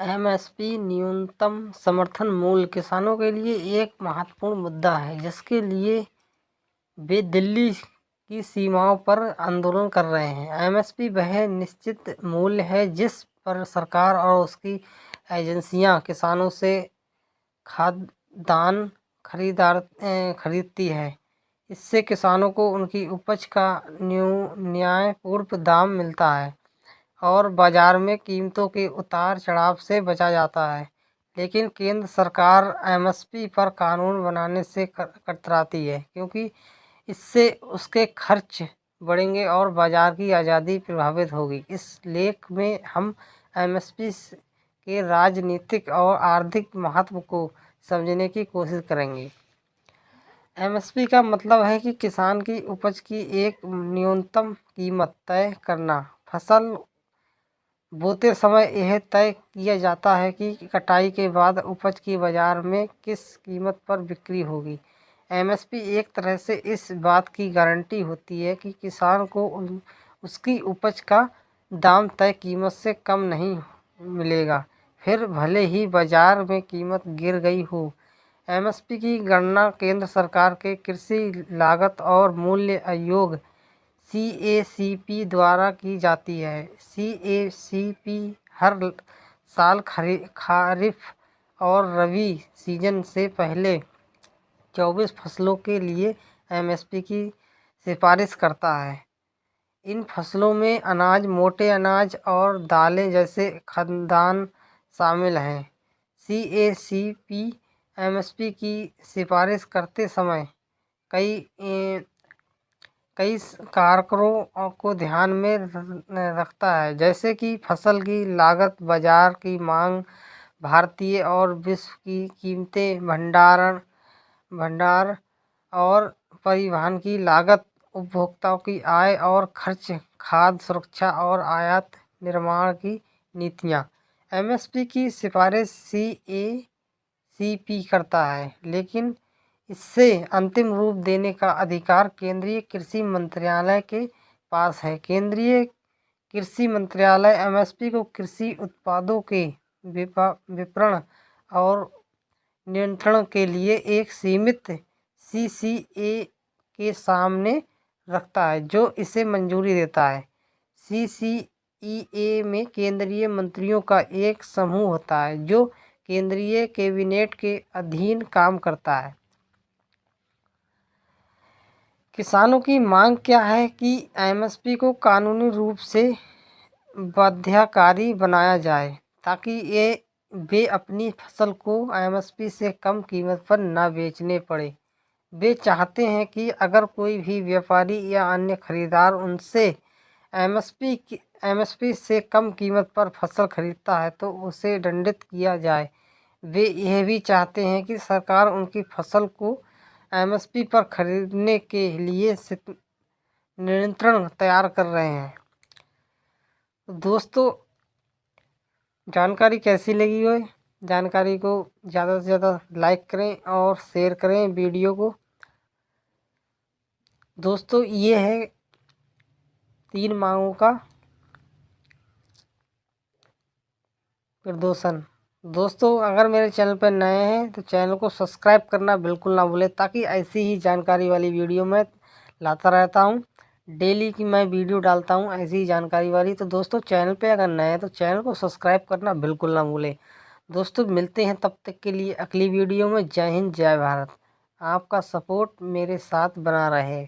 MSP न्यूनतम समर्थन मूल्य किसानों के लिए एक महत्वपूर्ण मुद्दा है जिसके लिए वे दिल्ली की सीमाओं पर आंदोलन कर रहे हैं। एमएसपी वह निश्चित मूल्य है जिस पर सरकार और उसकी एजेंसियां किसानों से खाद्यान्न खरीदती है। इससे किसानों को उनकी उपज का न्यायपूर्ण दाम मिलता है और बाजार में कीमतों के उतार चढ़ाव से बचा जाता है। लेकिन केंद्र सरकार एमएसपी पर कानून बनाने से कतराती है क्योंकि इससे उसके खर्च बढ़ेंगे और बाजार की आज़ादी प्रभावित होगी। इस लेख में हम एमएसपी के राजनीतिक और आर्थिक महत्व को समझने की कोशिश करेंगे। एमएसपी का मतलब है कि किसान की उपज की एक न्यूनतम कीमत तय करना। फसल बोते समय यह तय किया जाता है कि कटाई के बाद उपज की बाजार में किस कीमत पर बिक्री होगी। एमएसपी एक तरह से इस बात की गारंटी होती है कि किसान को उसकी उपज का दाम तय कीमत से कम नहीं मिलेगा, फिर भले ही बाजार में कीमत गिर गई हो। एमएसपी की गणना केंद्र सरकार के कृषि लागत और मूल्य आयोग CACP द्वारा की जाती है। CACP हर साल खरीफ और रबी सीजन से पहले 24 फसलों के लिए एमएसपी की सिफारिश करता है। इन फसलों में अनाज, मोटे अनाज और दालें जैसे खाद्यान्न शामिल हैं। CACP एमएसपी की सिफारिश करते समय कई कारकों को ध्यान में रखता है, जैसे कि फसल की लागत, बाजार की मांग, भारतीय और विश्व की कीमतें, भंडार और परिवहन की लागत, उपभोक्ताओं की आय और खर्च, खाद्य सुरक्षा और आयात निर्माण की नीतियाँ। एमएसपी की सिफारिश CACP करता है, लेकिन इससे अंतिम रूप देने का अधिकार केंद्रीय कृषि मंत्रालय के पास है। केंद्रीय कृषि मंत्रालय एमएसपी को कृषि उत्पादों के विपणन और नियंत्रण के लिए एक सीमित CCA के सामने रखता है, जो इसे मंजूरी देता है। CCEA में केंद्रीय मंत्रियों का एक समूह होता है जो केंद्रीय कैबिनेट के अधीन काम करता है। किसानों की मांग क्या है कि एमएसपी को कानूनी रूप से बाध्यकारी बनाया जाए ताकि वे अपनी फसल को एमएसपी से कम कीमत पर न बेचने पड़े। वे चाहते हैं कि अगर कोई भी व्यापारी या अन्य खरीदार उनसे एमएसपी से कम कीमत पर फसल खरीदता है तो उसे दंडित किया जाए। वे यह भी चाहते हैं कि सरकार उनकी फसल को एमएसपी पर खरीदने के लिए नियंत्रण तैयार कर रहे हैं। दोस्तों, जानकारी कैसी लगी हो? जानकारी को ज़्यादा से ज़्यादा लाइक करें और शेयर करें वीडियो को। दोस्तों, ये है 3 मांगों का प्रदर्शन। दोस्तों, अगर मेरे चैनल पर नए हैं तो चैनल को सब्सक्राइब करना बिल्कुल ना भूलें, ताकि ऐसी ही जानकारी वाली वीडियो मैं लाता रहता हूँ। डेली की मैं वीडियो डालता हूँ ऐसी ही जानकारी वाली। तो दोस्तों, चैनल पे अगर नए हैं तो चैनल को सब्सक्राइब करना बिल्कुल ना भूलें। दोस्तों, मिलते हैं तब तक के लिए अगली वीडियो में। जय हिंद, जय भारत। आपका सपोर्ट मेरे साथ बना रहे।